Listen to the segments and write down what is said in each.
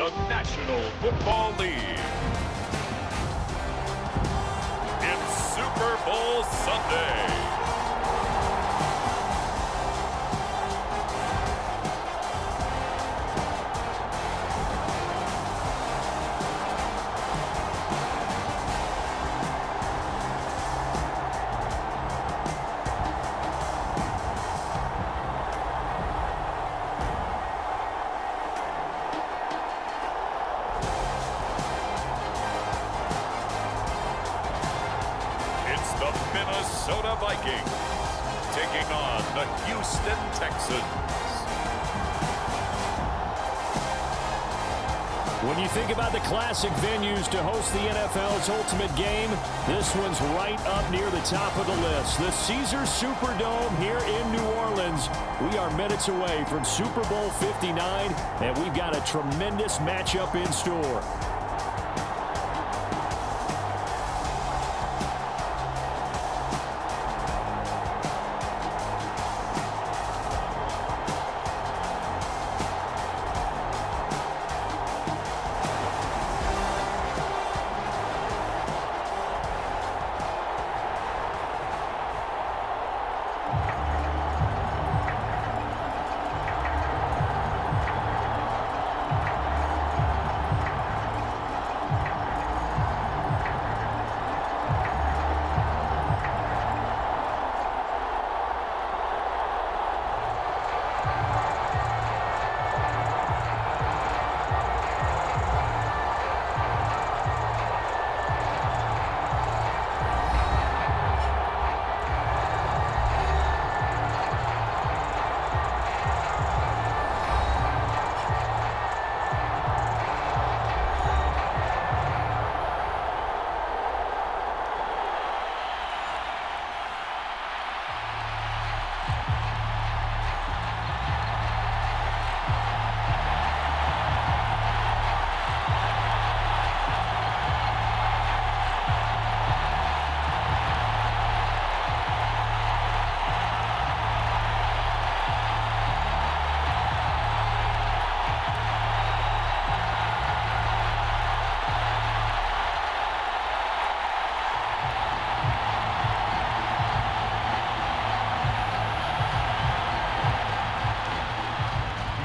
the National Football League. It's Super Bowl Sunday. The Minnesota Vikings taking on the Houston Texans. When you think about the classic venues to host the NFL's ultimate game, this one's right up near the top of the list. The Caesars Superdome here in New Orleans. We are minutes away from Super Bowl 59, and we've got a tremendous matchup in store.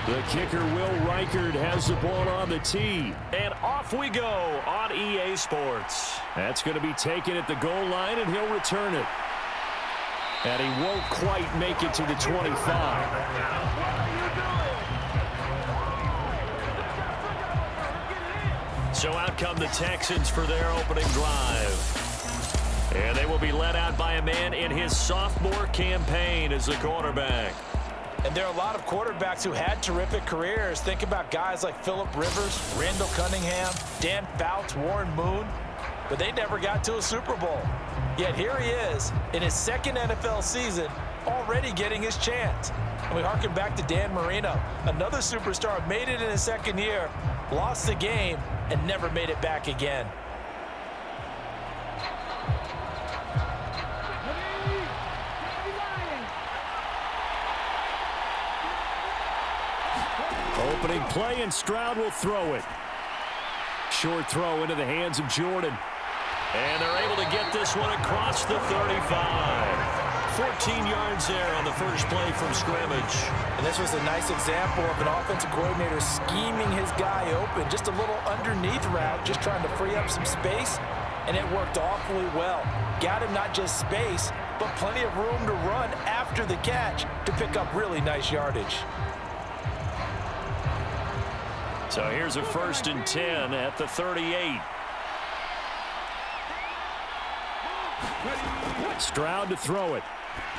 The kicker, Will Reichard, has the ball on the tee. And off we go on EA Sports. That's going to be taken at the goal line, and he'll return it. And he won't quite make it to the 25. So out come the Texans for their opening drive. And they will be led out by a man in his sophomore campaign as the quarterback. And there are a lot of quarterbacks who had terrific careers. Think about guys like Phillip Rivers, Randall Cunningham, Dan Fouts, Warren Moon. But they never got to a Super Bowl. Yet here he is in his second NFL season, already getting his chance. And we harken back to Dan Marino, another superstar, made it in his second year, lost the game, and never made it back again. Opening play, and Stroud will throw it. Short throw into the hands of Jordan. And they're able to get this one across the 35. 14 yards there on the first play from scrimmage. And this was a nice example of an offensive coordinator scheming his guy open. Just a little underneath route, just trying to free up some space, and it worked awfully well. Got him not just space, but plenty of room to run after the catch to pick up really nice yardage. So here's a 1st and 10 at the 38. Stroud to throw it.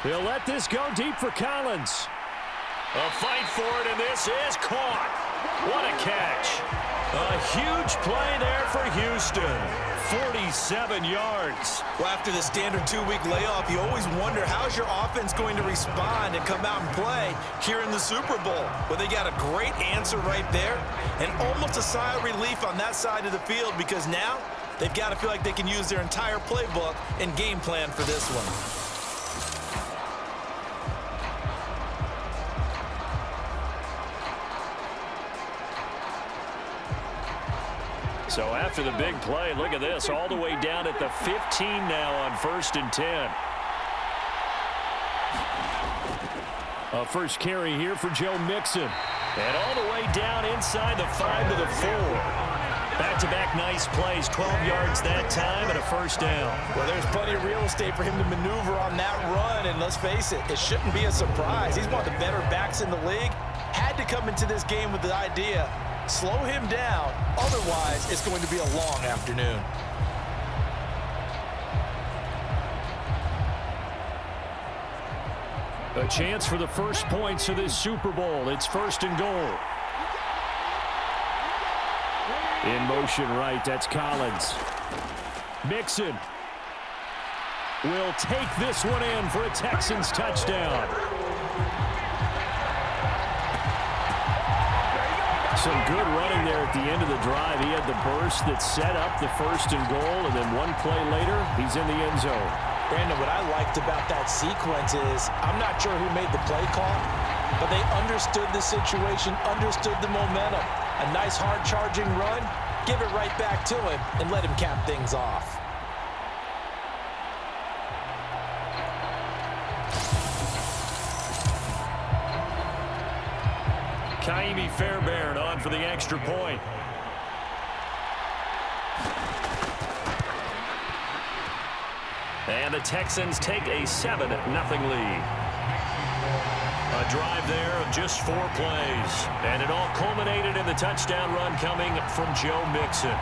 He'll let this go deep for Collins. A fight for it, and this is caught. What a catch. A huge play there for Houston. 47 yards. Well, after the standard 2-week layoff, you always wonder how's your offense going to respond and come out and play here in the Super Bowl. Well, they got a great answer right there, and almost a sigh of relief on that side of the field, because now they've got to feel like they can use their entire playbook and game plan for this one. So after the big play, look at this, all the way down at the 15 now on 1st and 10. A first carry here for Joe Mixon. And all the way down inside the 5 to the 4. Back-to-back nice plays, 12 yards that time and a first down. Well, there's plenty of real estate for him to maneuver on that run, and let's face it, it shouldn't be a surprise. He's one of the better backs in the league. Had to come into this game with the idea, slow him down, otherwise it's going to be a long afternoon. A chance for the first points of this Super Bowl. It's 1st and goal. In motion right, that's Collins. Mixon will take this one in for a Texans touchdown. Some good running there at the end of the drive. He had the burst that set up the 1st and goal, and then one play later, he's in the end zone. Brandon, what I liked about that sequence is, I'm not sure who made the play call, but they understood the situation, understood the momentum. A nice hard-charging run, give it right back to him, and let him cap things off. Kaimi Fairbairn on for the extra point. And the Texans take a 7-0 lead. A drive there of just 4 plays. And it all culminated in the touchdown run coming from Joe Mixon.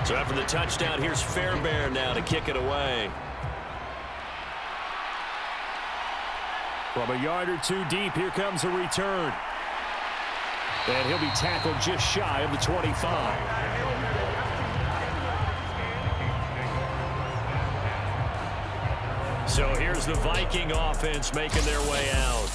So after the touchdown, here's Fairbairn now to kick it away. From a yard or 2 deep, here comes a return. And he'll be tackled just shy of the 25. So here's the Viking offense making their way out.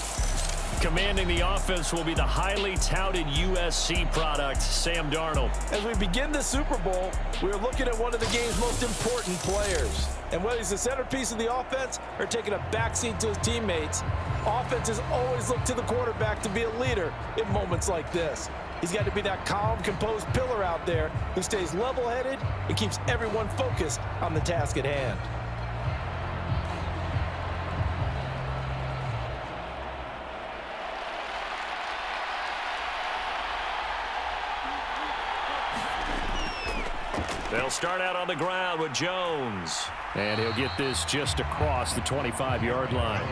Commanding the offense will be the highly touted USC product, Sam Darnold. As we begin the Super Bowl, we're looking at one of the game's most important players. And whether he's the centerpiece of the offense or taking a backseat to his teammates, offenses always look to the quarterback to be a leader in moments like this. He's got to be that calm, composed pillar out there who stays level-headed and keeps everyone focused on the task at hand. They'll start out on the ground with Jones. And he'll get this just across the 25-yard line.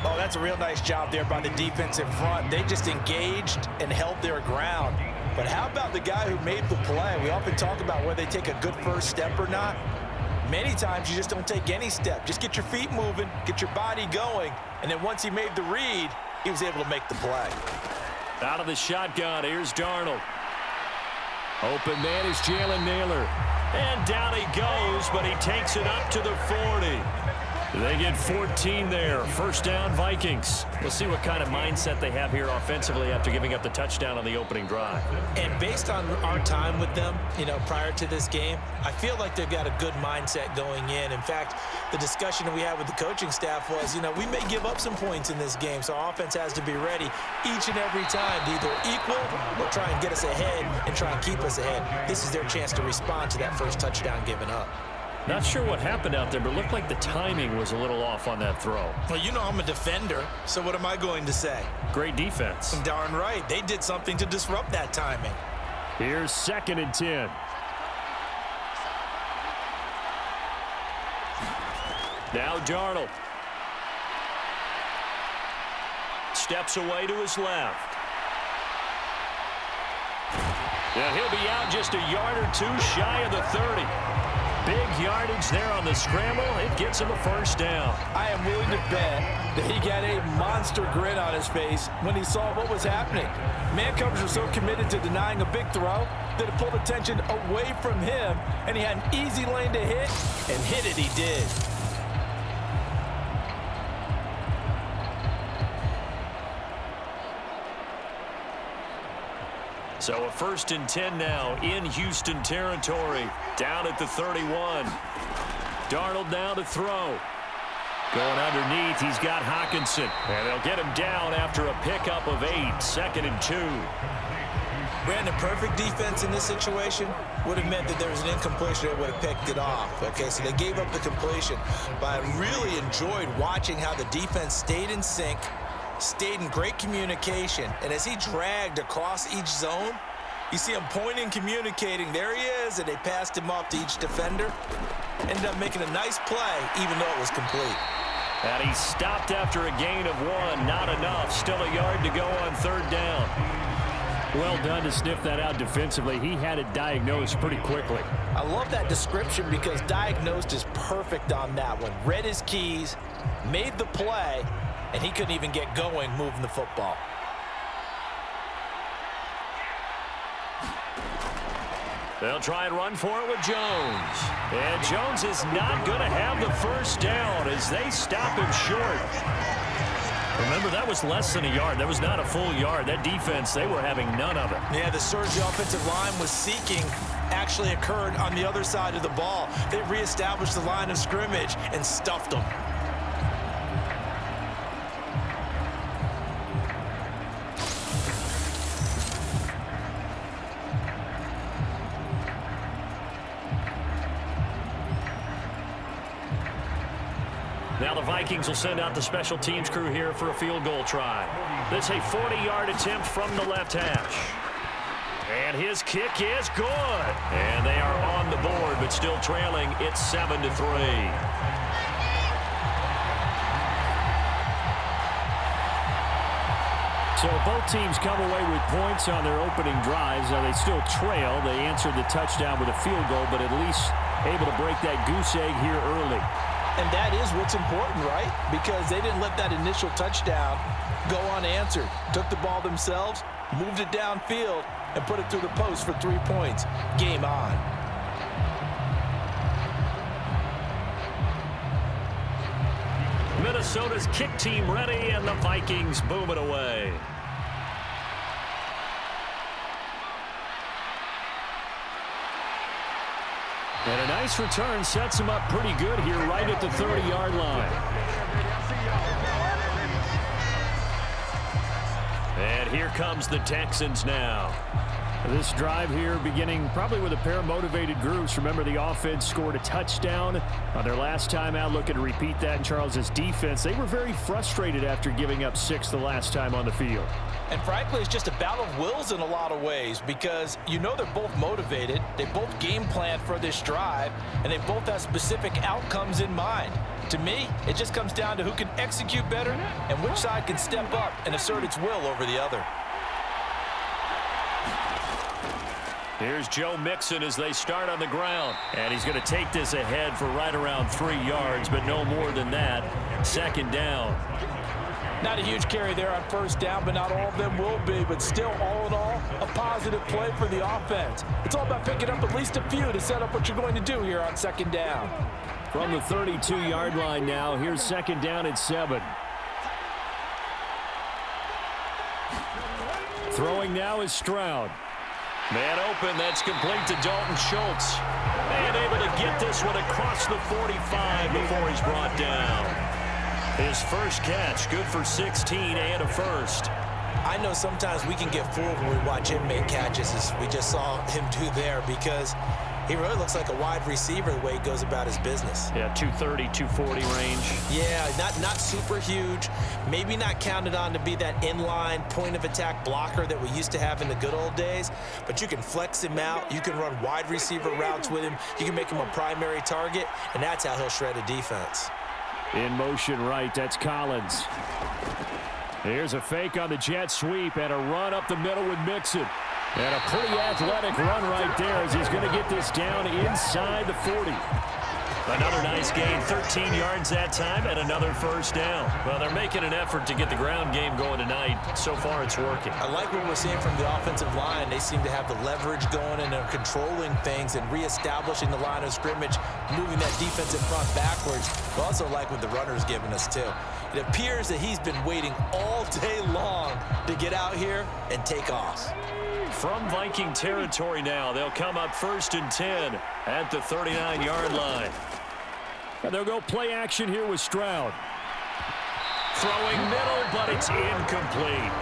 Oh, that's a real nice job there by the defensive front. They just engaged and held their ground. But how about the guy who made the play? We often talk about whether they take a good first step or not. Many times you just don't take any step. Just get your feet moving, get your body going, and then once he made the read, he was able to make the play. Out of the shotgun, here's Darnold. Open man is Jalen Naylor. And down he goes, but he takes it up to the 40. They get 14 there. First down, Vikings. We'll see what kind of mindset they have here offensively after giving up the touchdown on the opening drive. And based on our time with them, prior to this game, I feel like they've got a good mindset going in. In fact, the discussion that we had with the coaching staff was, we may give up some points in this game, so our offense has to be ready each and every time to either equal or try and get us ahead and try and keep us ahead. This is their chance to respond to that first touchdown given up. Not sure what happened out there, but it looked like the timing was a little off on that throw. Well, I'm a defender, so what am I going to say? Great defense. Darn right. They did something to disrupt that timing. Here's 2nd and 10. Now Darnold. Steps away to his left. Yeah, he'll be out just a yard or 2 shy of the 30. Big yardage there on the scramble. It gets him a first down. I am willing to bet that he got a monster grin on his face when he saw what was happening. Man coverage was so committed to denying a big throw that it pulled attention away from him, and he had an easy lane to hit, and hit it he did. So a 1st and 10 now in Houston territory, down at the 31. Darnold now to throw. Going underneath, he's got Hockenson. And they'll get him down after a pickup of 8, 2nd and 2. Brandon, perfect defense in this situation would have meant that there was an incompletion. They would have picked it off. Okay, so they gave up the completion. But I really enjoyed watching how the defense stayed in sync, stayed in great communication, and as he dragged across each zone, you see him pointing, communicating. There he is, and they passed him off to each defender. Ended up making a nice play, even though it was complete. And he stopped after a gain of 1. Not enough. Still a yard to go on 3rd down. Well done to sniff that out defensively. He had it diagnosed pretty quickly. I love that description because diagnosed is perfect on that one. Read his keys, made the play, and he couldn't even get going moving the football. They'll try and run for it with Jones. And Jones is not going to have the first down as they stop him short. Remember, that was less than a yard. That was not a full yard. That defense, they were having none of it. Yeah, the surge the offensive line was seeking actually occurred on the other side of the ball. They reestablished the line of scrimmage and stuffed them. Now the Vikings will send out the special teams crew here for a field goal try. This is a 40-yard attempt from the left hash. And his kick is good. And they are on the board, but still trailing. It's 7-3. So both teams come away with points on their opening drives. Now they still trail. They answered the touchdown with a field goal, but at least able to break that goose egg here early. And that is what's important, right? Because they didn't let that initial touchdown go unanswered. Took the ball themselves, moved it downfield, and put it through the post for 3 points. Game on. Minnesota's kick team ready, and the Vikings boom it away. And a nice return sets him up pretty good here right at the 30-yard line. And here comes the Texans now. This drive here beginning probably with a pair of motivated groups. Remember, the offense scored a touchdown on their last time out. Looking to repeat that in Charles's defense. They were very frustrated after giving up 6 the last time on the field. And frankly, it's just a battle of wills in a lot of ways because you know they're both motivated. They both game plan for this drive, and they both have specific outcomes in mind. To me, it just comes down to who can execute better and which side can step up and assert its will over the other. Here's Joe Mixon as they start on the ground. And he's going to take this ahead for right around 3 yards, but no more than that. 2nd down. Not a huge carry there on 1st down, but not all of them will be. But still, all in all, a positive play for the offense. It's all about picking up at least a few to set up what you're going to do here on 2nd down. From the 32-yard line now, here's 2nd down at 7. Throwing now is Stroud. Man open, that's complete to Dalton Schultz. And able to get this one across the 45 before he's brought down. His first catch, good for 16 and a first. I know sometimes we can get fooled when we watch him make catches, as we just saw him do there, because he really looks like a wide receiver the way he goes about his business. Yeah, 230, 240 range. Yeah, not super huge. Maybe not counted on to be that inline point-of-attack blocker that we used to have in the good old days, but you can flex him out. You can run wide receiver routes with him. You can make him a primary target, and that's how he'll shred a defense. In motion right, that's Collins. Here's a fake on the jet sweep and a run up the middle with Mixon. And a pretty athletic run right there as he's going to get this down inside the 40. Another nice gain, 13 yards that time, and another first down. Well, they're making an effort to get the ground game going tonight. So far, it's working. I like what we're seeing from the offensive line. They seem to have the leverage going, and they're controlling things and reestablishing the line of scrimmage, moving that defensive front backwards. I also like what the runner's giving us, too. It appears that he's been waiting all day long to get out here and take off. From Viking territory now, they'll come up 1st and 10 at the 39-yard line. And they'll go play action here with Stroud. Throwing middle, but it's incomplete.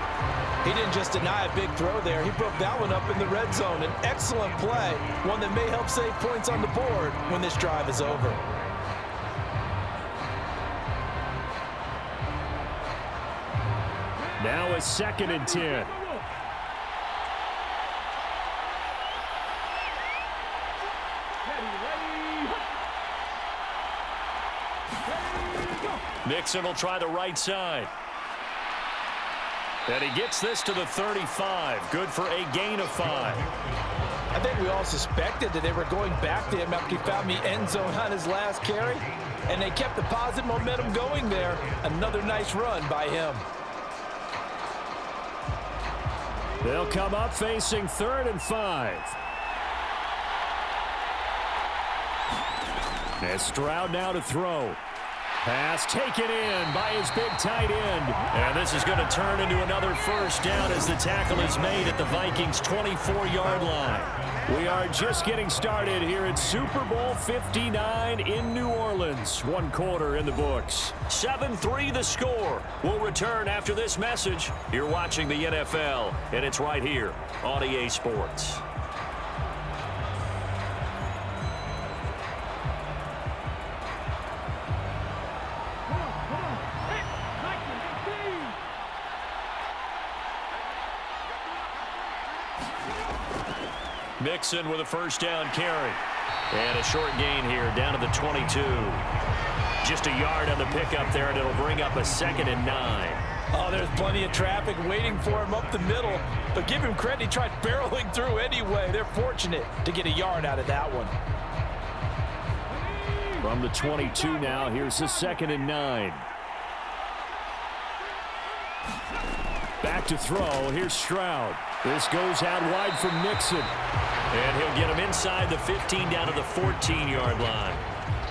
He didn't just deny a big throw there. He broke that one up in the red zone. An excellent play, one that may help save points on the board when this drive is over. Now a 2nd and 10. Mixon will try the right side. And he gets this to the 35. Good for a gain of 5. I think we all suspected that they were going back to him after he found the end zone on his last carry. And they kept the positive momentum going there. Another nice run by him. They'll come up facing 3rd and 5. And Stroud now to throw. Pass taken in by his big tight end. And this is going to turn into another first down as the tackle is made at the Vikings' 24-yard line. We are just getting started here at Super Bowl 59 in New Orleans. 1 quarter in the books. 7-3 the score. We'll return after this message. You're watching the NFL, and it's right here on EA Sports. Mixon with a first down carry. And a short gain here down to the 22. Just a yard on the pickup there, and it'll bring up a 2nd and 9. Oh, there's plenty of traffic waiting for him up the middle. But give him credit, he tried barreling through anyway. They're fortunate to get a yard out of that one. From the 22 now, here's the 2nd and 9. Back to throw. Here's Stroud. This goes out wide from Mixon. And he'll get him inside the 15 down to the 14-yard line.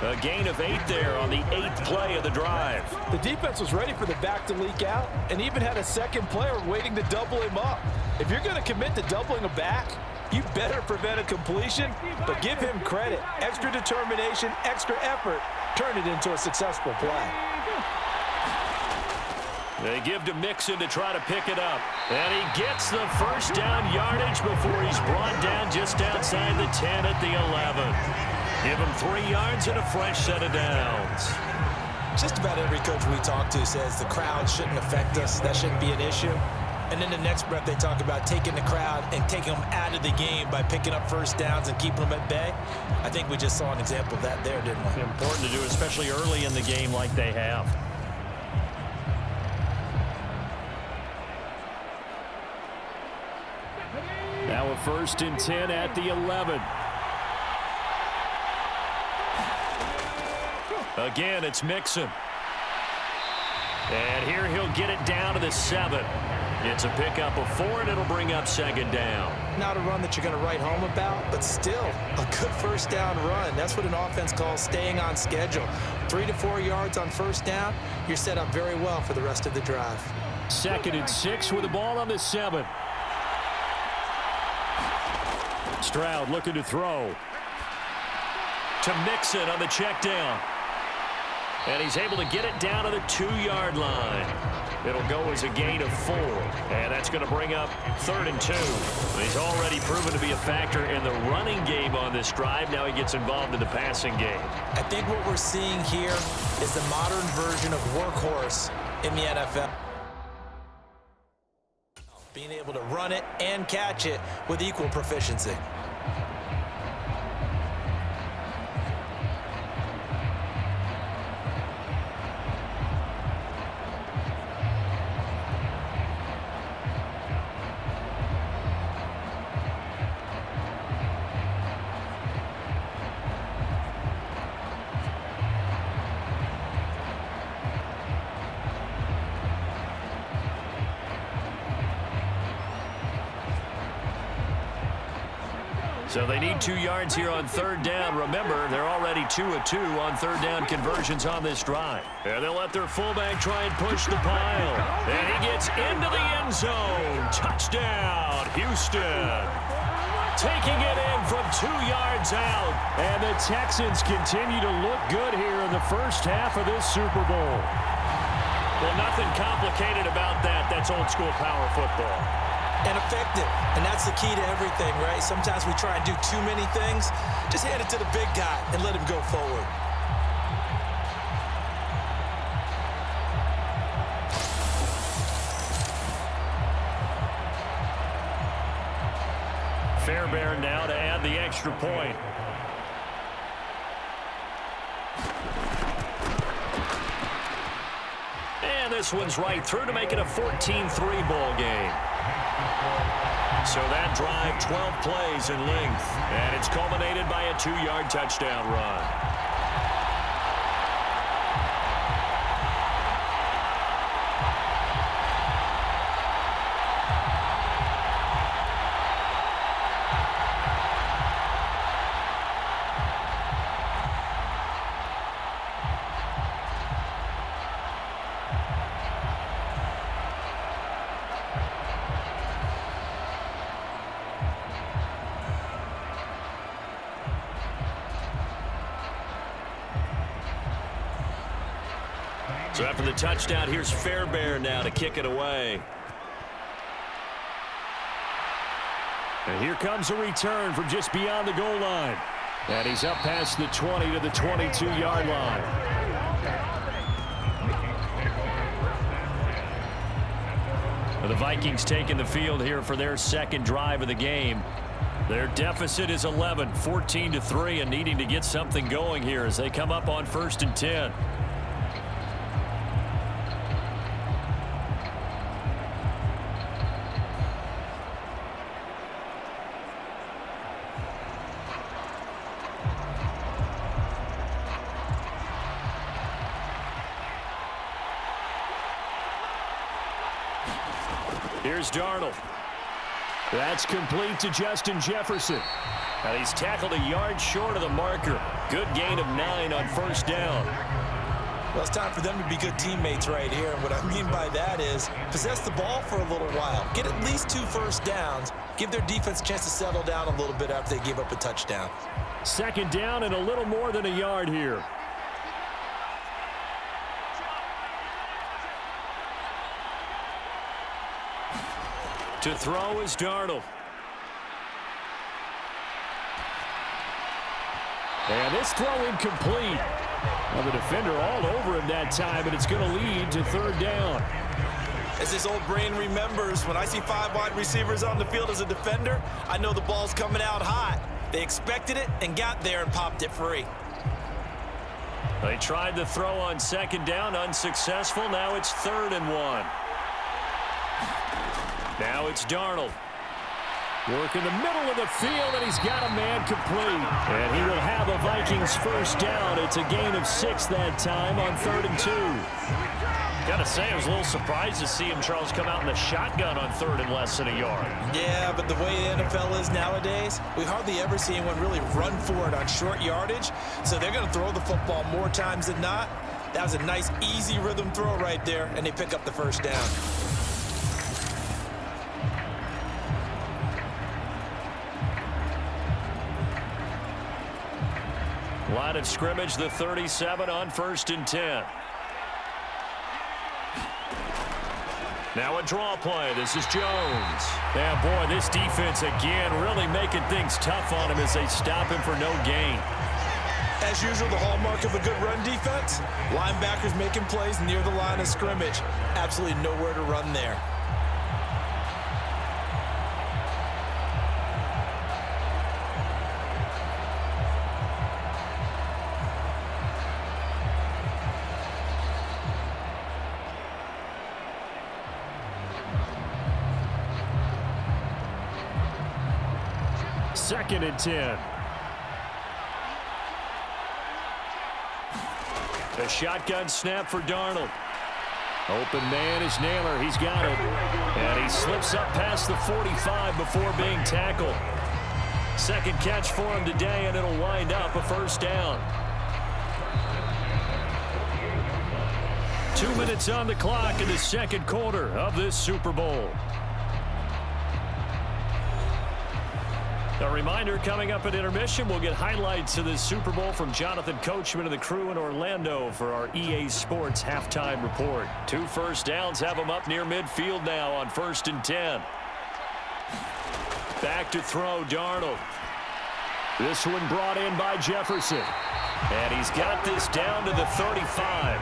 A gain of 8 there on the 8th play of the drive. The defense was ready for the back to leak out and even had a second player waiting to double him up. If you're going to commit to doubling a back, you better prevent a completion, but give him credit. Extra determination, extra effort, turn it into a successful play. They give to Mixon to try to pick it up. And he gets the first down yardage before he's brought down just outside the 10 at the 11. Give him 3 yards and a fresh set of downs. Just about every coach we talk to says the crowd shouldn't affect us. That shouldn't be an issue. And then the next breath they talk about taking the crowd and taking them out of the game by picking up first downs and keeping them at bay. I think we just saw an example of that there, didn't we? Important to do, especially early in the game like they have. Now a 1st and 10 at the 11. Again, it's Mixon. And here he'll get it down to the 7. It's a pickup of 4, and it'll bring up 2nd down. Not a run that you're going to write home about, but still a good first down run. That's what an offense calls staying on schedule. 3 to 4 yards on first down, you're set up very well for the rest of the drive. 2nd and 6 with the ball on the 7. Stroud looking to throw. To Mixon on the check down. And he's able to get it down to the 2-yard line. It'll go as a gain of 4. And that's going to bring up 3rd and 2. He's already proven to be a factor in the running game on this drive. Now he gets involved in the passing game. I think what we're seeing here is the modern version of workhorse in the NFL. Being able to run it and catch it with equal proficiency. So they need 2 yards here on third down. Remember, they're already 2 of 2 on third down conversions on this drive. And they'll let their fullback try and push the pile. And he gets into the end zone. Touchdown, Houston. Taking it in from 2 yards out. And the Texans continue to look good here in the first half of this Super Bowl. Well, nothing complicated about that. That's old-school power football. And effective. And that's the key to everything, right? Sometimes we try and do too many things. Just hand it to the big guy and let him go forward. Fairbairn now to add the extra point. And this one's right through to make it a 14-3 ball game. So that drive, 12 plays in length. And it's culminated by a 2-yard touchdown run. So after the touchdown, here's Fairbairn now to kick it away. And here comes a return from just beyond the goal line. And he's up past the 20 to the 22-yard line. The Vikings taking the field here for their second drive of the game. Their deficit is 11, 14-3, and needing to get something going here as they come up on 1st and 10. Here's Darnold. That's complete to Justin Jefferson. And he's tackled a yard short of the marker. Good gain of 9 on 1st down. Well, it's time for them to be good teammates right here. And what I mean by that is possess the ball for a little while. Get at least 2 first downs. Give their defense a chance to settle down a little bit after they give up a touchdown. 2nd down and a little more than a yard here. To throw is Darnold. And this throw incomplete. Well, the defender all over him that time, but it's going to lead to 3rd down. As this old brain remembers, when I see 5 wide receivers on the field as a defender, I know the ball's coming out hot. They expected it and got there and popped it free. They tried the throw on 2nd down, unsuccessful. Now it's 3rd and 1. Now it's Darnold. Work in the middle of the field, and he's got a man complete. And he will have a Vikings 1st down. It's a gain of 6 that time on 3rd and 2. Got to say, I was a little surprised to see him, Charles, come out in the shotgun on 3rd and less than a yard. Yeah, but the way the NFL is nowadays, we hardly ever see anyone really run for it on short yardage. So they're going to throw the football more times than not. That was a nice, easy rhythm throw right there, and they pick up the 1st down. Line of scrimmage, the 37 on 1st and 10. Now a draw play. This is Jones. Yeah, boy, this defense again really making things tough on him as they stop him for no gain. As usual, the hallmark of a good run defense, linebackers making plays near the line of scrimmage. Absolutely nowhere to run there. Second and 10. A shotgun snap for Darnold. Open man is Naylor. He's got it. And he slips up past the 45 before being tackled. Second catch for him today, and it'll wind up a first down. 2 minutes on the clock in the second quarter of this Super Bowl. A reminder, coming up at intermission, we'll get highlights of this Super Bowl from Jonathan Coachman and the crew in Orlando for our EA Sports halftime report. 2 first downs have them up near midfield now on 1st and 10. Back to throw, Darnold. This one brought in by Jefferson. And he's got this down to the 35.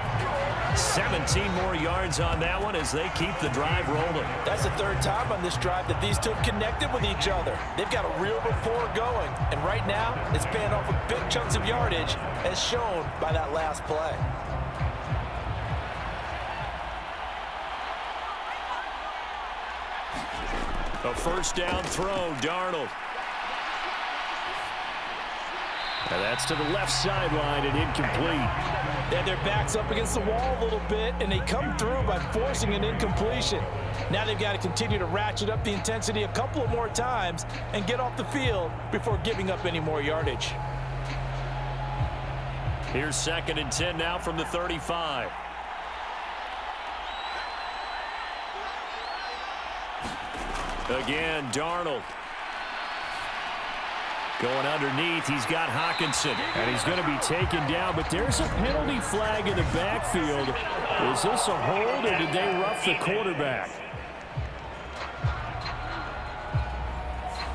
17 more yards on that one as they keep the drive rolling. That's the 3rd time on this drive that these two have connected with each other. They've got a real rapport going. And right now, it's paying off with big chunks of yardage, as shown by that last play. A first down throw, Darnold. And that's to the left sideline and incomplete. And their back's up against the wall a little bit, and they come through by forcing an incompletion. Now they've got to continue to ratchet up the intensity a couple of more times and get off the field before giving up any more yardage. Here's 2nd and 10 now from the 35. Again, Darnold. Going underneath, he's got Hawkinson. And he's going to be taken down, but there's a penalty flag in the backfield. Is this a hold, or did they rough the quarterback?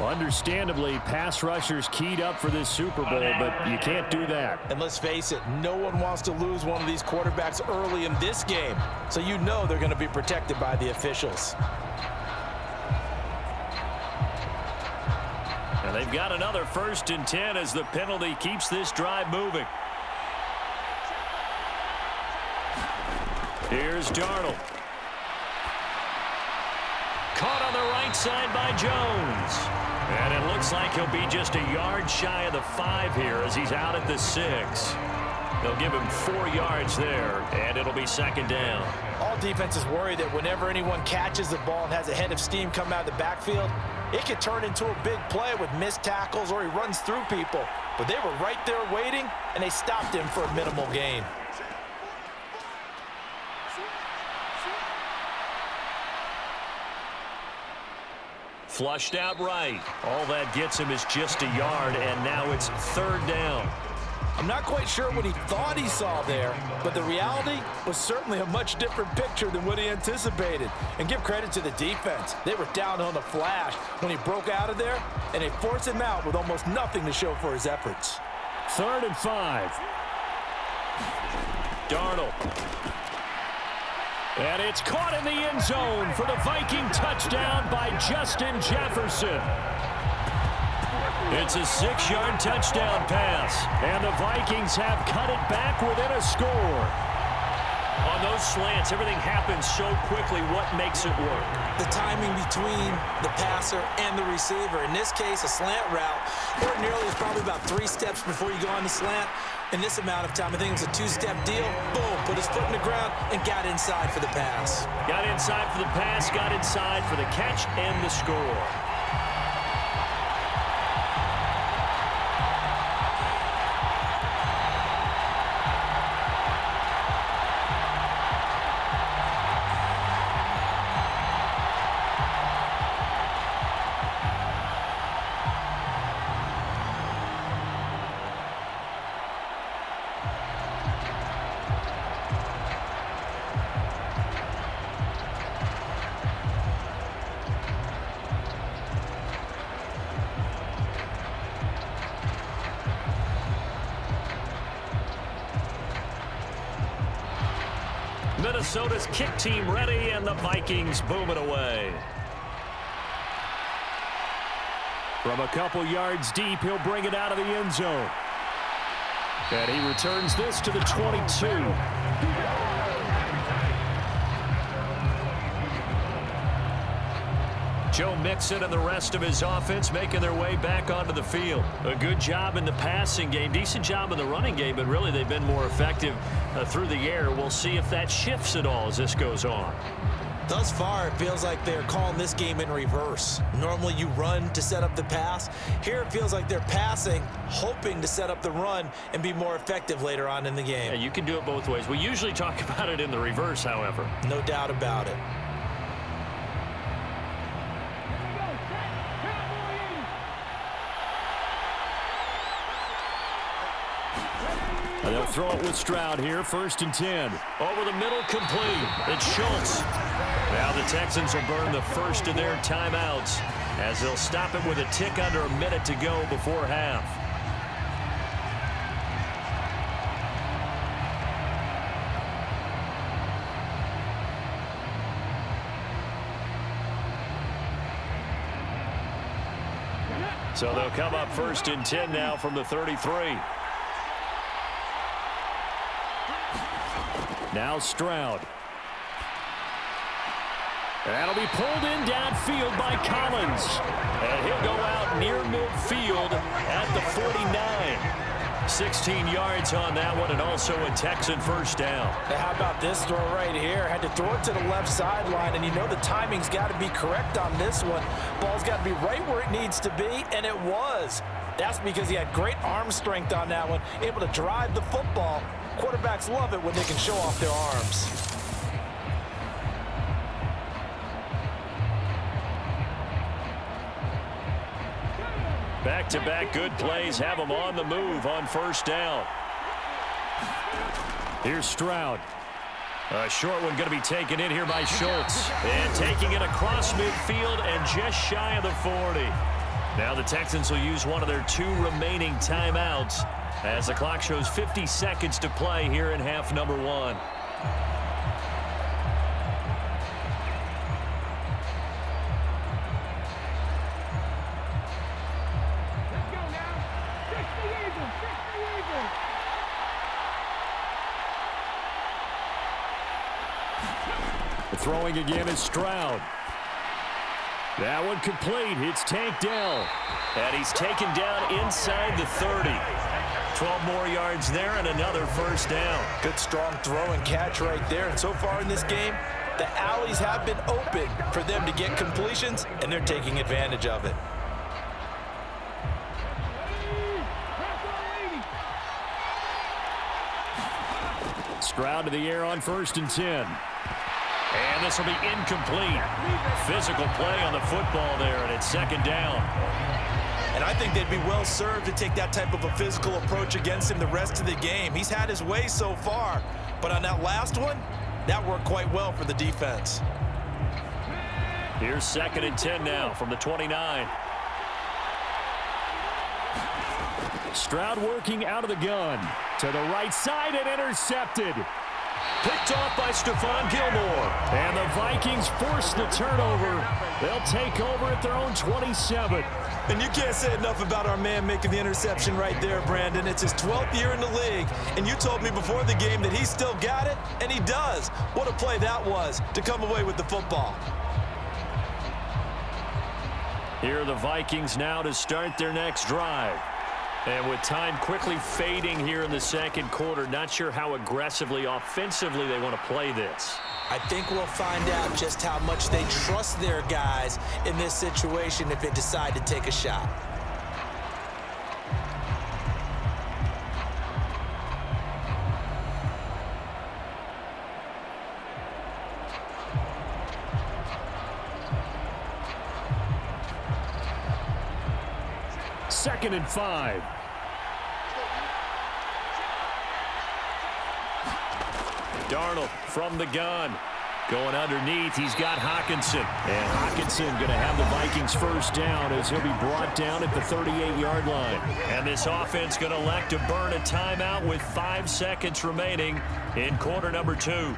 Understandably, pass rushers keyed up for this Super Bowl, but you can't do that. And let's face it, no one wants to lose one of these quarterbacks early in this game. So you know they're going to be protected by the officials. And they've got another 1st and 10 as the penalty keeps this drive moving. Here's Darnold. Caught on the right side by Jones. And it looks like he'll be just a yard shy of the 5 here as he's out at the 6. They'll give him 4 yards there, and it'll be 2nd down. All defenses worry that whenever anyone catches the ball and has a head of steam come out of the backfield, it could turn into a big play with missed tackles or he runs through people. But they were right there waiting, and they stopped him for a minimal gain. Flushed out right. All that gets him is just a yard, and now it's 3rd down. I'm not quite sure what he thought he saw there, but the reality was certainly a much different picture than what he anticipated. And give credit to the defense. They were down on the flash when he broke out of there, and they forced him out with almost nothing to show for his efforts. 3rd and 5. Darnold. And it's caught in the end zone for the Viking touchdown by Justin Jefferson. It's a 6-yard touchdown pass. And the Vikings have cut it back within a score. On those slants, everything happens so quickly. What makes it work? The timing between the passer and the receiver. In this case, a slant route. Ordinarily, it's probably about 3 steps before you go on the slant. In this amount of time, I think it was a 2-step deal. Boom, put his foot in the ground and got inside for the pass. Got inside for the pass, got inside for the catch and the score. Minnesota's kick team ready, and the Vikings boom it away. From a couple yards deep, he'll bring it out of the end zone. And he returns this to the 22. Joe Mixon and the rest of his offense making their way back onto the field. A good job in the passing game, decent job in the running game, but really they've been more effective through the air. We'll see if that shifts at all as this goes on. Thus far, it feels like they're calling this game in reverse. Normally, you run to set up the pass. Here, it feels like they're passing, hoping to set up the run and be more effective later on in the game. Yeah, you can do it both ways. We usually talk about it in the reverse, however. No doubt about it. And they'll throw it with Stroud here, 1st and 10. Over the middle, complete. It's Schultz. Now the Texans will burn the first of their timeouts as they'll stop it with a tick under a minute to go before half. So they'll come up 1st and 10 now from the 33. Now Stroud. That'll be pulled in downfield by Collins. And he'll go out near midfield at the 49. 16 yards on that one, and also a Texan first down. Now, how about this throw right here? Had to throw it to the left sideline, and you know the timing's got to be correct on this one. Ball's got to be right where it needs to be, and it was. That's because he had great arm strength on that one, able to drive the football. Quarterbacks love it when they can show off their arms. Back-to-back good plays have them on the move on first down. Here's Stroud. A short one going to be taken in here by Schultz. And taking it across midfield and just shy of the 40. Now the Texans will use one of their 2 remaining timeouts as the clock shows 50 seconds to play here in half number 1. Throwing again is Stroud. That one complete. It's tanked down. And he's taken down inside the 30. 12 more yards there and another first down. Good strong throw and catch right there. And so far in this game, the alleys have been open for them to get completions, and they're taking advantage of it. Stroud to the air on 1st and 10. And this will be incomplete. Physical play on the football there, and it's 2nd down. And I think they'd be well served to take that type of a physical approach against him the rest of the game. He's had his way so far, but on that last one, that worked quite well for the defense. Here's 2nd and 10 now from the 29. Stroud working out of the gun. To the right side and intercepted. Picked off by Stephon Gilmore. And the Vikings force the turnover. They'll take over at their own 27. And you can't say enough about our man making the interception right there, Brandon. It's his 12th year in the league, and you told me before the game that he still got it, and he does. What a play that was to come away with the football. Here are the Vikings now to start their next drive. And with time quickly fading here in the 2nd quarter, not sure how aggressively, offensively they want to play this. I think we'll find out just how much they trust their guys in this situation if they decide to take a shot. Second and 5. Darnold from the gun. Going underneath, he's got Hockenson. And Hockenson going to have the Vikings first down as he'll be brought down at the 38-yard line. And this offense going to elect to burn a timeout with 5 seconds remaining in quarter number 2.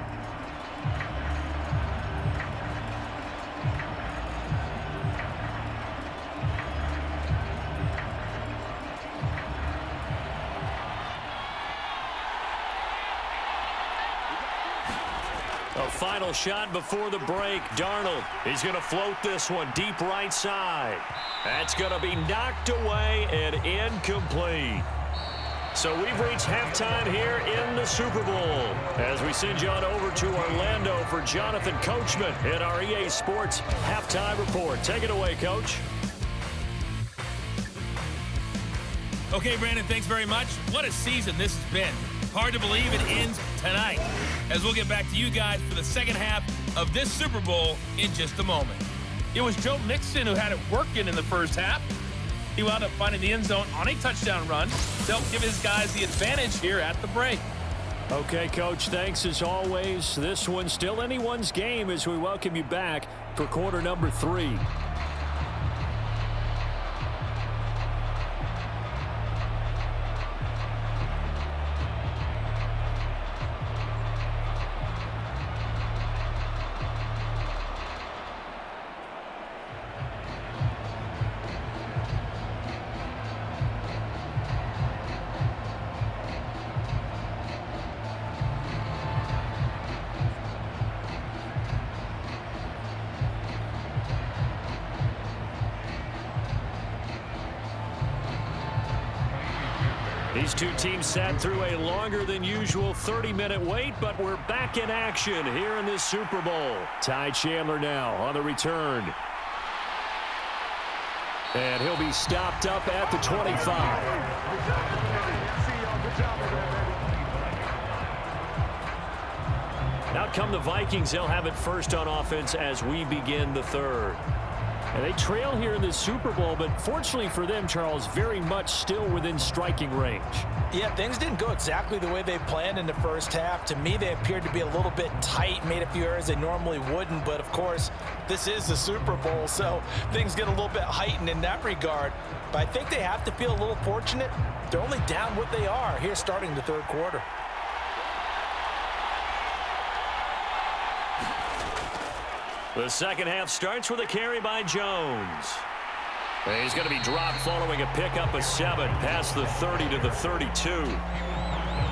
A final shot before the break. Darnold is going to float this one deep right side. That's going to be knocked away and incomplete. So we've reached halftime here in the Super Bowl as we send you on over to Orlando for Jonathan Coachman in our EA Sports Halftime Report. Take it away, Coach. Okay, Brandon, thanks very much. What a season this has been. Hard to believe it ends tonight, as we'll get back to you guys for the second half of this Super Bowl in just a moment. It was Joe Mixon who had it working in the first half. He wound up finding the end zone on a touchdown run to help give his guys the advantage here at the break. Okay, Coach, thanks as always. This one's still anyone's game as we welcome you back for quarter number 3. These two teams sat through a longer than usual 30-minute wait, but we're back in action here in this Super Bowl. Ty Chandler now on the return. And he'll be stopped up at the 25. Out come the Vikings. They'll have it first on offense as we begin the third. And they trail here in this Super Bowl, but fortunately for them, Charles, very much still within striking range. Yeah, things didn't go exactly the way they planned in the first half. To me, they appeared to be a little bit tight, made a few errors they normally wouldn't. But, of course, this is the Super Bowl, so things get a little bit heightened in that regard. But I think they have to feel a little fortunate. They're only down what they are here starting the third quarter. The second half starts with a carry by Jones. And he's going to be dropped following a pickup of 7 past the 30 to the 32.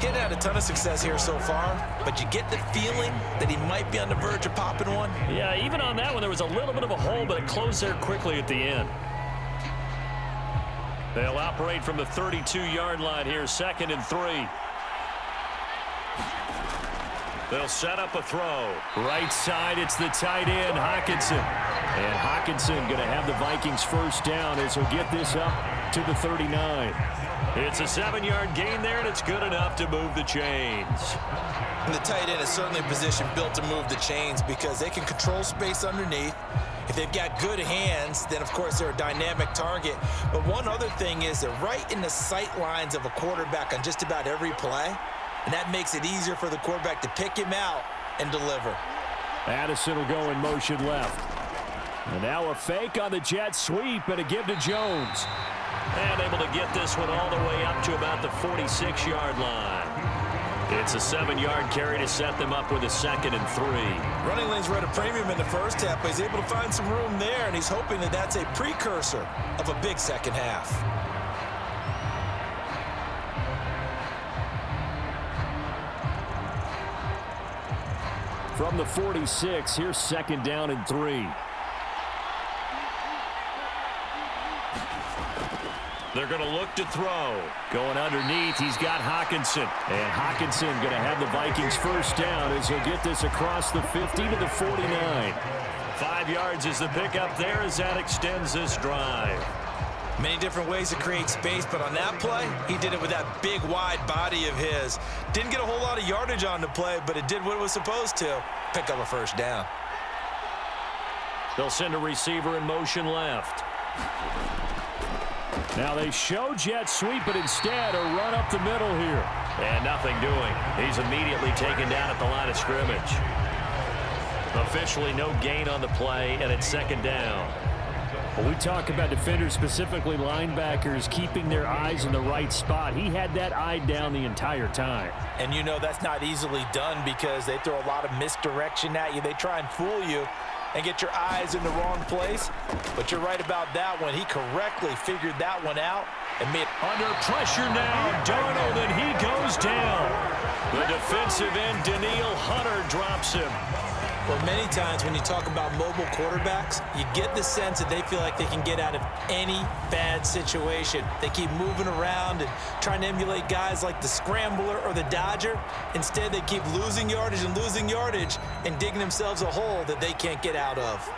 Getting had a ton of success here so far, but you get the feeling that he might be on the verge of popping one. Yeah, even on that one, there was a little bit of a hole, but it closed there quickly at the end. They'll operate from the 32-yard line here, 2nd and 3. They'll set up a throw. Right side, it's the tight end, Hockenson. And Hockenson going to have the Vikings first down as he'll get this up to the 39. It's a 7-yard gain there, and it's good enough to move the chains. And the tight end is certainly a position built to move the chains because they can control space underneath. If they've got good hands, then, of course, they're a dynamic target. But one other thing is they're right in the sight lines of a quarterback on just about every play. And that makes it easier for the quarterback to pick him out and deliver. Addison will go in motion left. And now a fake on the jet sweep and a give to Jones. And able to get this one all the way up to about the 46-yard line. It's a 7-yard carry to set them up with a 2nd and 3. Running lanes were at a premium in the first half, but he's able to find some room there, and he's hoping that that's a precursor of a big second half. From the 46, here's 2nd down and 3. They're going to look to throw. Going underneath, he's got Hockenson. And Hockenson going to have the Vikings first down as he'll get this across the 50 to the 49. 5 yards is the pickup there as that extends this drive. Many different ways to create space, but on that play, he did it with that big, wide body of his. Didn't get a whole lot of yardage on the play, but it did what it was supposed to. Pick up a first down. They'll send a receiver in motion left. Now they show jet sweep, but instead a run up the middle here. And nothing doing. He's immediately taken down at the line of scrimmage. Officially no gain on the play, and it's 2nd down. When we talk about defenders, specifically linebackers, keeping their eyes in the right spot, he had that eye down the entire time. And you know that's not easily done because they throw a lot of misdirection at you. They try and fool you and get your eyes in the wrong place. But you're right about that one. He correctly figured that one out and made under pressure now. Darnold, and he goes down. The defensive end, Daniil Hunter, drops him. Well, many times when you talk about mobile quarterbacks, you get the sense that they feel like they can get out of any bad situation. They keep moving around and trying to emulate guys like the Scrambler or the Dodger. Instead, they keep losing yardage and digging themselves a hole that they can't get out of.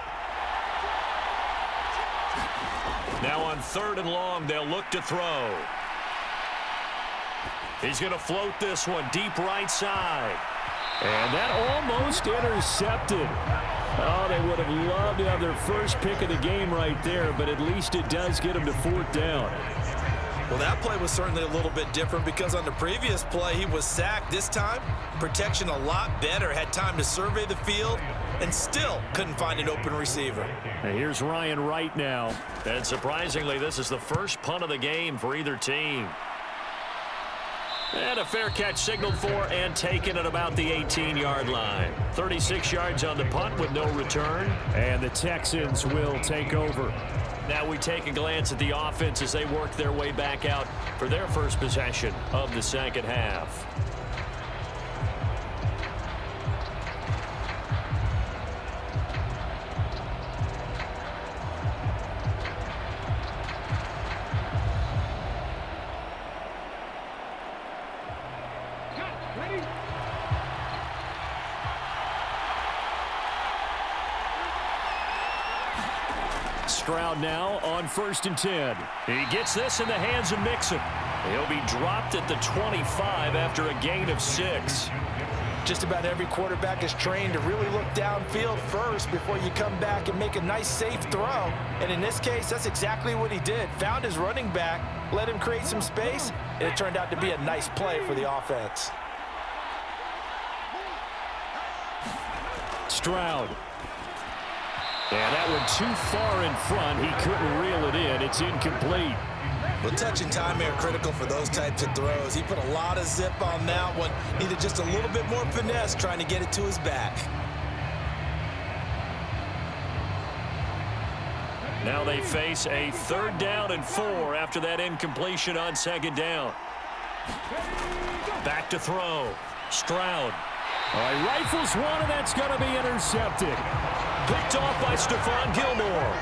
Now on 3rd and long, they'll look to throw. He's going to float this one deep right side. And that almost intercepted. Oh, they would have loved to have their first pick of the game right there, but at least it does get them to 4th down. Well, that play was certainly a little bit different because on the previous play, he was sacked. This time, protection a lot better, had time to survey the field, and still couldn't find an open receiver. And here's Ryan Wright now. And surprisingly, this is the first punt of the game for either team. And a fair catch signaled for and taken at about the 18-yard line. 36 yards on the punt with no return. And the Texans will take over. Now we take a glance at the offense as they work their way back out for their first possession of the second half. Stroud now on 1st and 10. He gets this in the hands of Mixon. He'll be dropped at the 25 after a gain of 6. Just about every quarterback is trained to really look downfield first before you come back and make a nice, safe throw. And in this case, that's exactly what he did. Found his running back, let him create some space, and it turned out to be a nice play for the offense. Stroud. And that one too far in front. He couldn't reel it in. It's incomplete. Well, touch and time are critical for those types of throws. He put a lot of zip on that one. Needed just a little bit more finesse trying to get it to his back. Now they face a 3rd down and 4 after that incompletion on 2nd down. Back to throw. Stroud. All right, rifles one, and that's going to be intercepted. Picked off by Stephon Gilmore.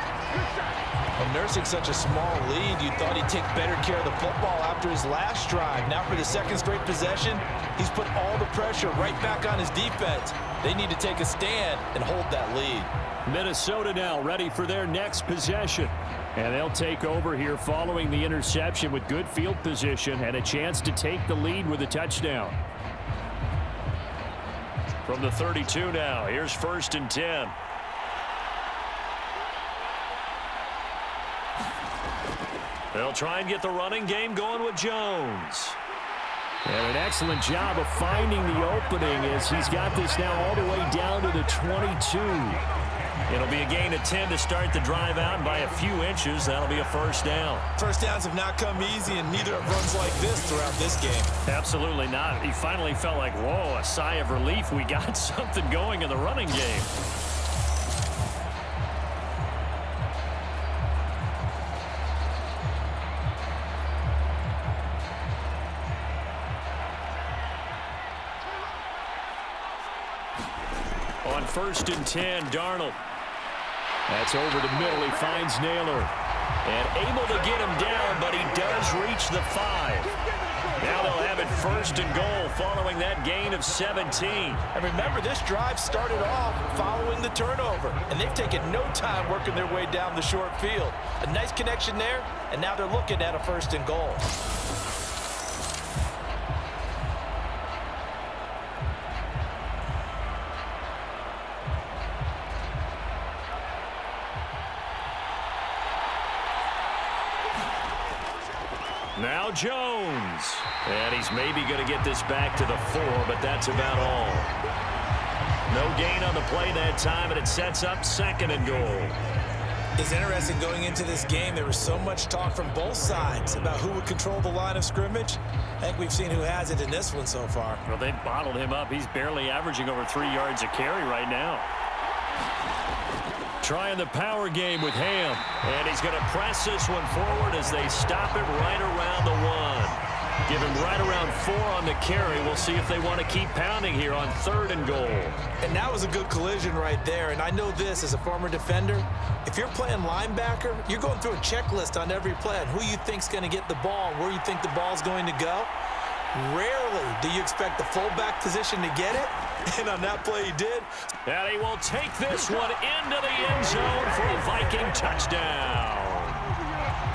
Well, nursing such a small lead, you thought he'd take better care of the football after his last drive. Now for the 2nd straight possession, he's put all the pressure right back on his defense. They need to take a stand and hold that lead. Minnesota now ready for their next possession. And they'll take over here following the interception with good field position and a chance to take the lead with a touchdown. From the 32 now, here's 1st and 10. They'll try and get the running game going with Jones. And an excellent job of finding the opening as he's got this now all the way down to the 22. It'll be a gain of 10 to start the drive out, and by a few inches, that'll be a 1st down. First downs have not come easy, and neither have runs like this throughout this game. Absolutely not. He finally felt like, whoa, a sigh of relief. We got something going in the running game. On 1st and 10, Darnold. That's over the middle. He finds Naylor. And able to get him down, but he does reach the 5. Now they'll have it 1st and goal following that gain of 17. And remember, this drive started off following the turnover, and they've taken no time working their way down the short field. A nice connection there, and now they're looking at a 1st and goal. Now Jones. And he's maybe going to get this back to the 4, but that's about all. No gain on the play that time, and it sets up 2nd and goal. It's interesting going into this game. There was so much talk from both sides about who would control the line of scrimmage. I think we've seen who has it in this one so far. Well, they bottled him up. He's barely averaging over 3 yards a carry right now. Trying the power game with Ham. And he's going to press this one forward as they stop it right around the 1. Give him right around 4 on the carry. We'll see if they want to keep pounding here on 3rd and goal. And that was a good collision right there. And I know this as a former defender. If you're playing linebacker, you're going through a checklist on every play on who you think's going to get the ball and where you think the ball's going to go. Rarely do you expect the fullback position to get it. And on that play he did. And he will take this one into the end zone for a Viking touchdown.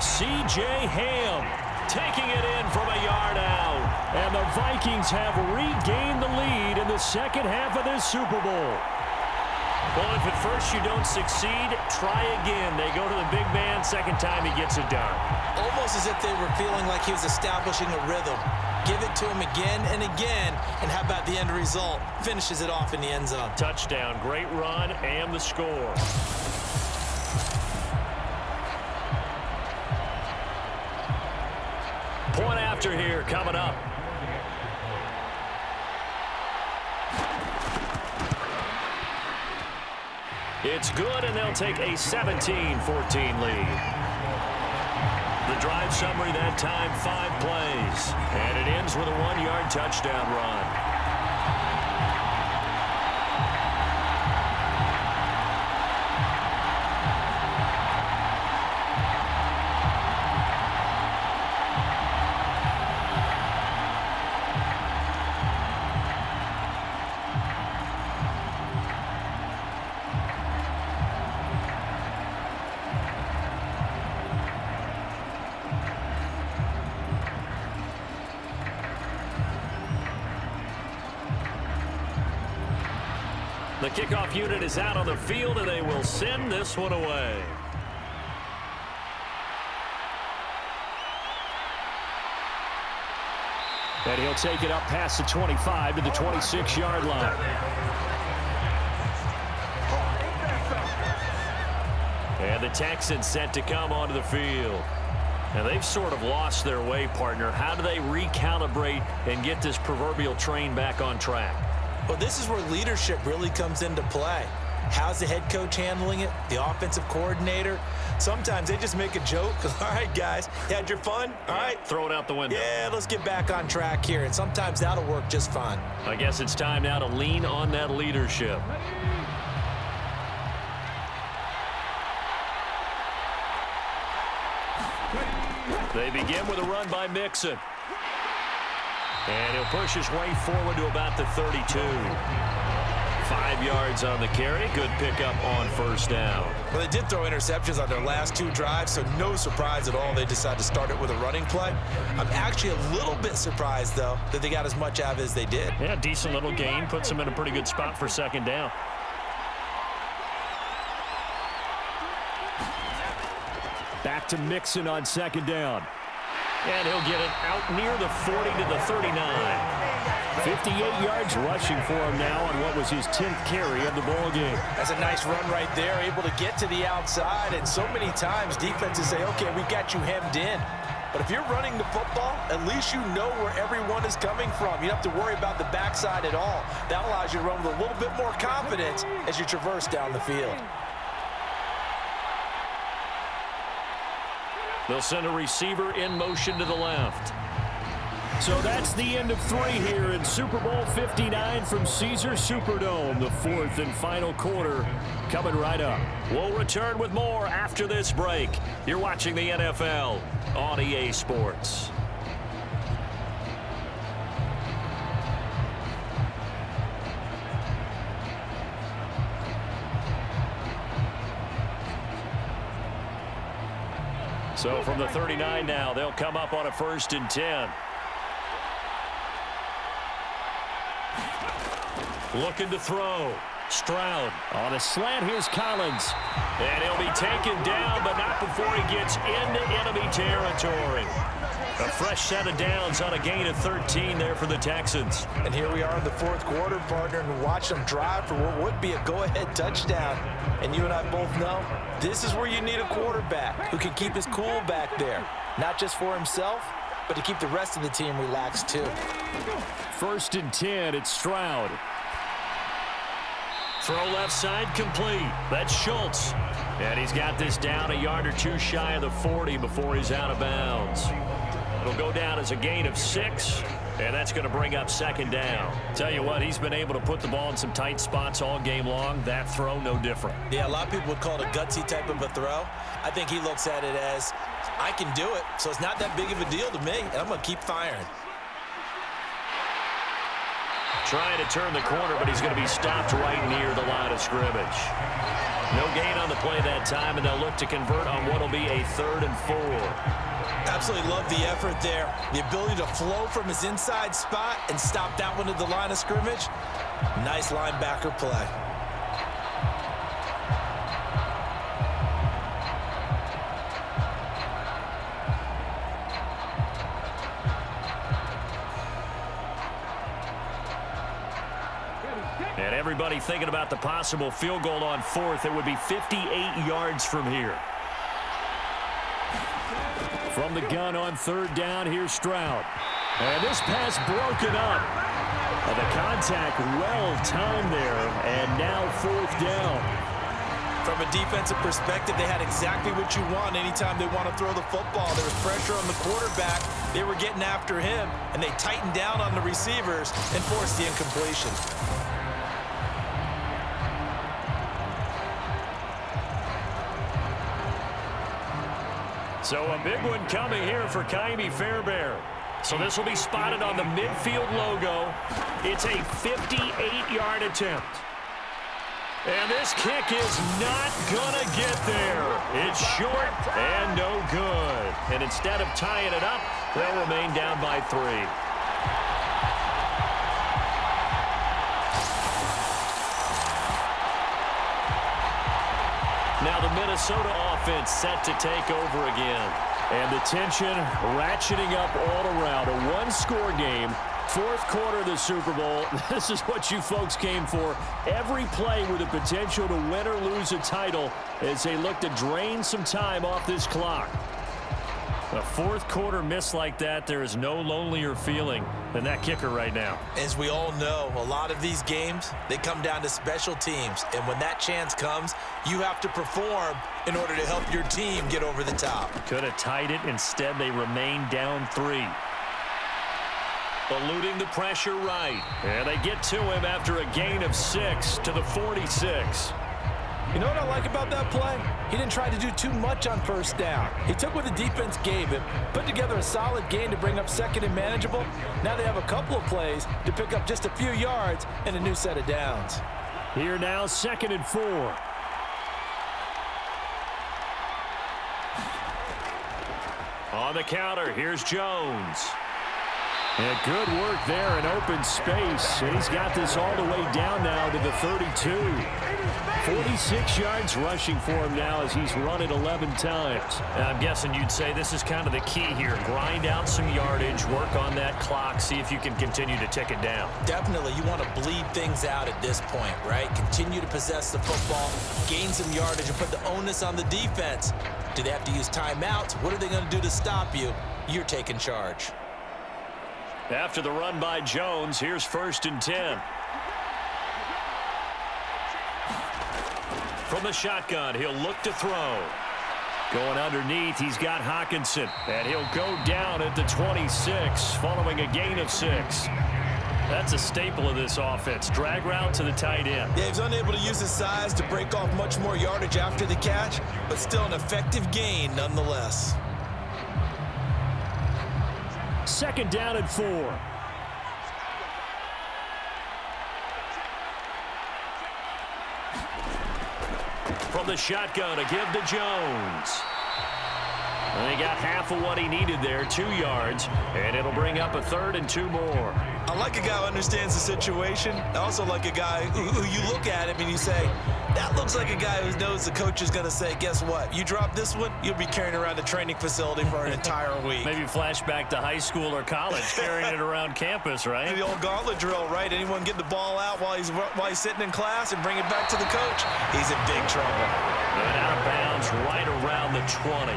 C.J. Ham taking it in from a yard out. And the Vikings have regained the lead in the second half of this Super Bowl. Well, if at first you don't succeed, try again. They go to the big man. Second time he gets it done. Almost as if they were feeling like he was establishing a rhythm. Give it to him again and again. And how about the end result? Finishes it off in the end zone. Touchdown, great run, and the score. Point after here coming up. It's good, and they'll take a 17-14 lead. The drive summary that time, 5 plays. And it ends with a 1-yard touchdown run. The kickoff unit is out on the field, and they will send this one away. And he'll take it up past the 25 to the 26-yard line. And the Texans set to come onto the field. And they've sort of lost their way, partner. How do they recalibrate and get this proverbial train back on track? Well, this is where leadership really comes into play. How's the head coach handling it? The offensive coordinator? Sometimes they just make a joke. All right, guys, you had your fun? All right. Throw it out the window. Yeah, let's get back on track here. And sometimes that'll work just fine. I guess it's time now to lean on that leadership. They begin with a run by Mixon. And he'll push his way forward to about the 32. 5 yards on the carry. Good pickup on first down. Well, they did throw interceptions on their last 2 drives, so no surprise at all they decided to start it with a running play. I'm actually a little bit surprised, though, that they got as much out of it as they did. Yeah, decent little gain. Puts them in a pretty good spot for second down. Back to Mixon on second down. And he'll get it out near the 40 to the 39. 58 yards rushing for him now on what was his 10th carry of the ball game. That's a nice run right there, able to get to the outside. And so many times defenses say, okay, we got you hemmed in. But if you're running the football, at least you know where everyone is coming from. You don't have to worry about the backside at all. That allows you to run with a little bit more confidence as you traverse down the field. They'll send a receiver in motion to the left. So that's the end of 3 here in Super Bowl 59 from Caesars Superdome. The 4th and final quarter coming right up. We'll return with more after this break. You're watching the NFL on EA Sports. So from the 39 now, they'll come up on a 1st and 10. Looking to throw. Stroud. On a slant, here's Collins. And he'll be taken down, but not before he gets into enemy territory. A fresh set of downs on a gain of 13 there for the Texans. And here we are in the 4th quarter, partner, and watch them drive for what would be a go-ahead touchdown. And you and I both know this is where you need a quarterback who can keep his cool back there. Not just for himself, but to keep the rest of the team relaxed too. 1st and 10, it's Stroud. Throw left side complete. That's Schultz. And he's got this down a yard or 2 shy of the 40 before he's out of bounds. It'll go down as a gain of 6, and that's going to bring up second down. Tell you what, he's been able to put the ball in some tight spots all game long. That throw, no different. Yeah, a lot of people would call it a gutsy type of a throw. I think he looks at it as, I can do it, so it's not that big of a deal to me, and I'm going to keep firing. Trying to turn the corner, but he's going to be stopped right near the line of scrimmage. No gain on the play that time, and they'll look to convert on what will be a 3rd and 4. Absolutely love the effort there. The ability to flow from his inside spot and stop that one at the line of scrimmage. Nice linebacker play. And everybody thinking about the possible field goal on 4th. It would be 58 yards from here. From the gun on 3rd down, here's Stroud. And this pass broken up. And the contact well-timed there, and now 4th down. From a defensive perspective, they had exactly what you want anytime they want to throw the football. There was pressure on the quarterback. They were getting after him, and they tightened down on the receivers and forced the incompletion. So a big one coming here for Kaimi Fairbairn. So this will be spotted on the midfield logo. It's a 58-yard attempt. And this kick is not gonna get there. It's short and no good. And instead of tying it up, they'll remain down by 3. Now the Minnesota offense set to take over again. And the tension ratcheting up all around. A one-score game. 4th quarter of the Super Bowl. This is what you folks came for. Every play with the potential to win or lose a title as they look to drain some time off this clock. A 4th quarter miss like that, there is no lonelier feeling than that kicker right now. As we all know, a lot of these games, they come down to special teams. And when that chance comes, you have to perform in order to help your team get over the top. Could have tied it. Instead, they remain down 3. Eluding the pressure right. And they get to him after a gain of 6 to the 46. You know what I like about that play? He didn't try to do too much on 1st down. He took what the defense gave him, put together a solid gain to bring up 2nd and manageable. Now they have a couple of plays to pick up just a few yards and a new set of downs. Here now, 2nd and 4. On the counter, here's Jones. And good work there in open space. And he's got this all the way down now to the 32. 46 yards rushing for him now as he's run it 11 times. And I'm guessing you'd say this is kind of the key here. Grind out some yardage, work on that clock, see if you can continue to tick it down. Definitely, you want to bleed things out at this point, right? Continue to possess the football, gain some yardage, and put the onus on the defense. Do they have to use timeouts? What are they going to do to stop you? You're taking charge. After the run by Jones, here's 1st and 10. From the shotgun, he'll look to throw. Going underneath, he's got Hockenson. And he'll go down at the 26, following a gain of 6. That's a staple of this offense. Drag route to the tight end. Yeah, he's unable to use his size to break off much more yardage after the catch, but still an effective gain nonetheless. 2nd down and 4. From the shotgun, a give to Jones. And he got half of what he needed there, 2 yards, and it'll bring up a 3rd and 2 more. I like a guy who understands the situation. I also like a guy who you look at him and you say, that looks like a guy who knows the coach is going to say, guess what? You drop this one, you'll be carrying around the training facility for an entire week. Maybe flashback to high school or college, carrying it around campus, right? The old gauntlet drill, right? Anyone get the ball out while he's sitting in class and bring it back to the coach? He's in big trouble. And out of bounds right around the 20.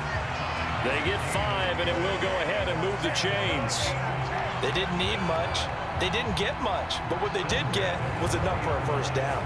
They get 5, and it will go ahead and move the chains. They didn't need much. They didn't get much. But what they did get was enough for a 1st down.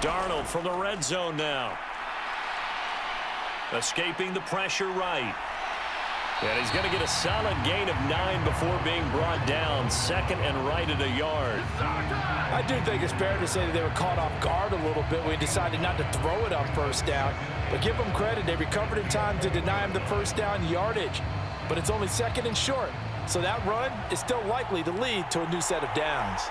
Darnold from the red zone now. Escaping the pressure right. And he's going to get a solid gain of 9 before being brought down. Second and right at a yard. I do think it's fair to say that they were caught off guard a little bit when he decided not to throw it on first down. But give them credit. They recovered in time to deny him the first down yardage. But it's only second and short. So that run is still likely to lead to a new set of downs.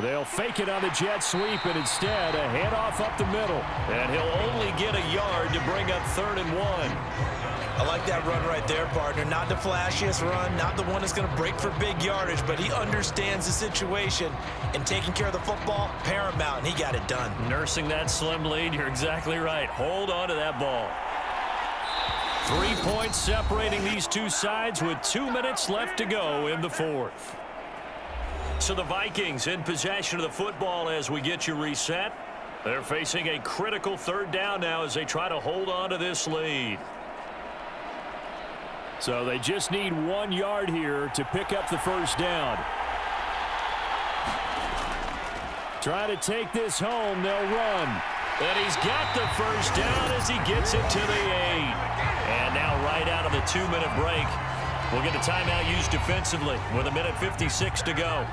They'll fake it on the jet sweep, and instead a handoff up the middle. And he'll only get a yard to bring up 3rd and 1. I like that run right there, partner. Not the flashiest run, not the one that's going to break for big yardage, but he understands the situation, and taking care of the football, paramount, and he got it done. Nursing that slim lead, you're exactly right. Hold on to that ball. 3 points separating these two sides with 2 minutes left to go in the fourth. So the Vikings in possession of the football as we get you reset. They're facing a critical 3rd down now as they try to hold on to this lead. So they just need 1 yard here to pick up the first down. Trying to take this home, they'll run. And he's got the first down as he gets it to the 8. And now right out of the 2-minute break, we'll get a timeout used defensively with 1:56 to go.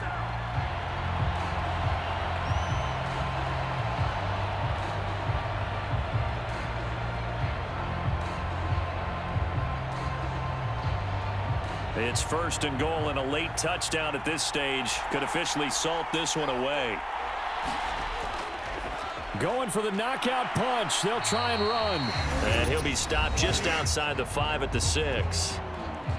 It's 1st and goal, and a late touchdown at this stage could officially salt this one away. Going for the knockout punch. They'll try and run. And he'll be stopped just outside the 5 at the 6.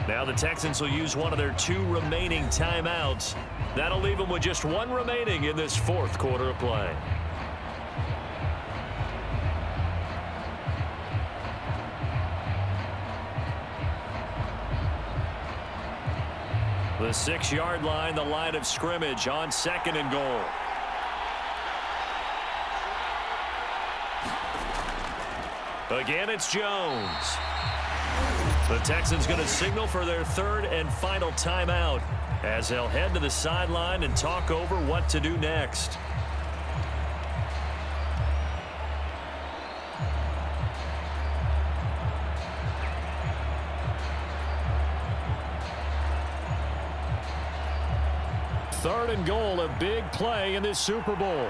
Now the Texans will use one of their 2 remaining timeouts. That'll leave them with just 1 remaining in this 4th quarter of play. The 6-yard line, the line of scrimmage on 2nd and goal. Again, it's Jones. The Texans going to signal for their 3rd and final timeout as they'll head to the sideline and talk over what to do next. Third and goal, a big play in this Super Bowl.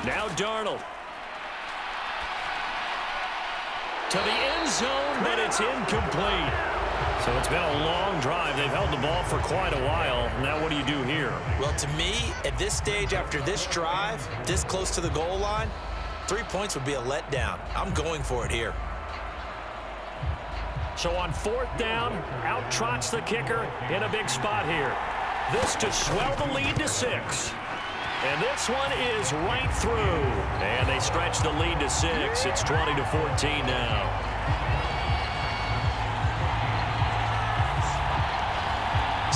Now Darnold. To the end zone, but it's incomplete. So it's been a long drive. They've held the ball for quite a while. Now what do you do here? Well, to me, at this stage, after this drive, this close to the goal line, 3 points would be a letdown. I'm going for it here. So on 4th down, out trots the kicker in a big spot here. This to swell the lead to 6. And this one is right through. And they stretch the lead to 6. It's 20-14 now.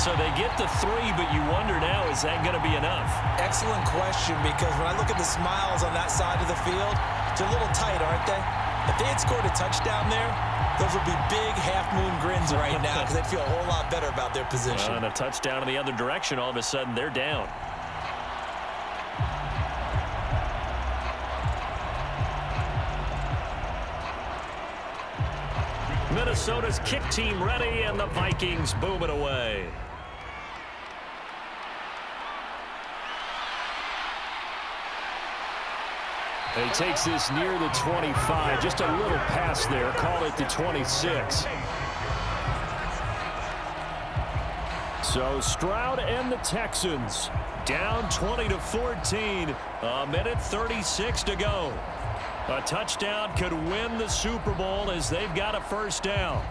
So they get the 3, but you wonder now, is that going to be enough? Excellent question, because when I look at the smiles on that side of the field, they're a little tight, aren't they? If they had scored a touchdown there, those would be big half-moon grins right now because they'd feel a whole lot better about their position. And a touchdown in the other direction, all of a sudden they're down. Minnesota's kick team ready, and the Vikings boom it away. He takes this near the 25. Just a little pass there. Call it the 26. So Stroud and the Texans down 20-14. 1:36 to go. A touchdown could win the Super Bowl as they've got a first down.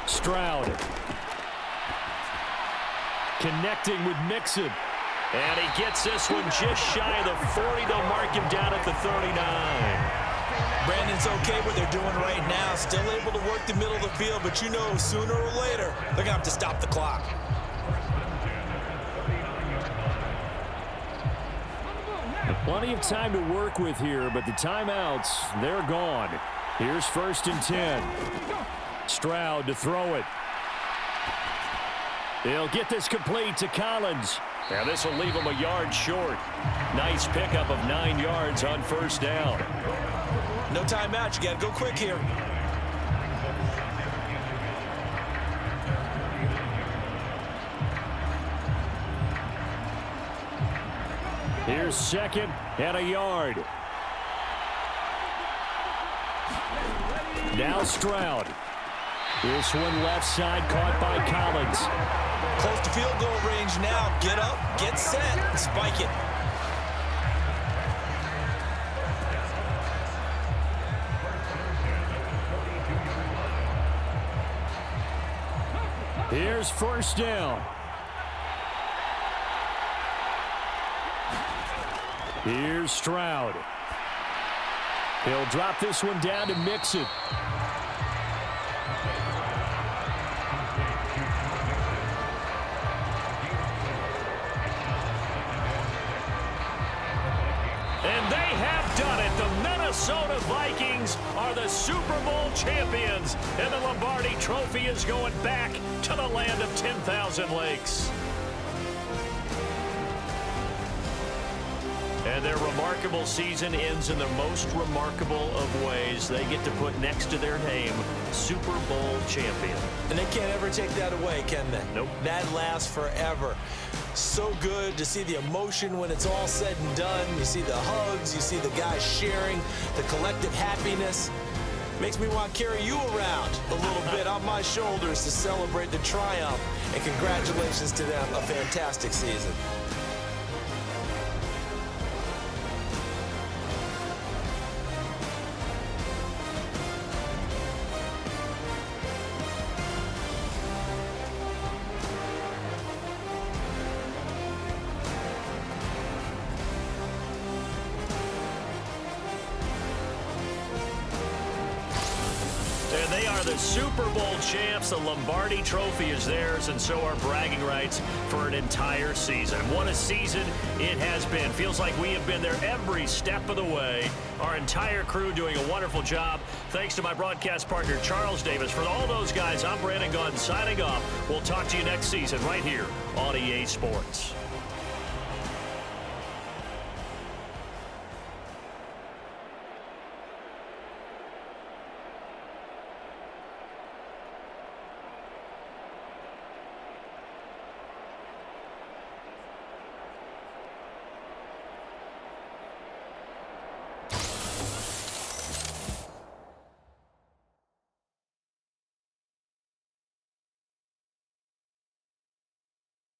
Stroud connecting with Mixon. And he gets this one just shy of the 40. They'll mark him down at the 39. Brandon's okay what they're doing right now. Still able to work the middle of the field, but you know sooner or later they're going to have to stop the clock. Plenty of time to work with here, but the timeouts, they're gone. Here's 1st and 10. Stroud to throw it. He'll get this complete to Collins. Now this will leave him a yard short. Nice pickup of 9 yards on 1st down. No timeout. You got to go quick here. Here's 2nd and a yard. Now Stroud. This one left side caught by Collins. Close to field goal range now. Get up, get set, and spike it. Here's 1st down. Here's Stroud. He'll drop this one down to Mixon. And they have done it. The Minnesota Vikings are the Super Bowl champions. And the Lombardi Trophy is going back to the land of 10,000 lakes. And their remarkable season ends in the most remarkable of ways. They get to put next to their name, Super Bowl champion. And they can't ever take that away, can they? Nope. That lasts forever. So good to see the emotion when it's all said and done. You see the hugs, you see the guys sharing, the collective happiness. Makes me want to carry you around a little bit on my shoulders to celebrate the triumph. And congratulations to them, a fantastic season. And they are the Super Bowl champs. The Lombardi Trophy is theirs, and so are bragging rights for an entire season. What a season it has been. Feels like we have been there every step of the way. Our entire crew doing a wonderful job. Thanks to my broadcast partner, Charles Davis. For all those guys, I'm Brandon Gaudin signing off. We'll talk to you next season right here on EA Sports.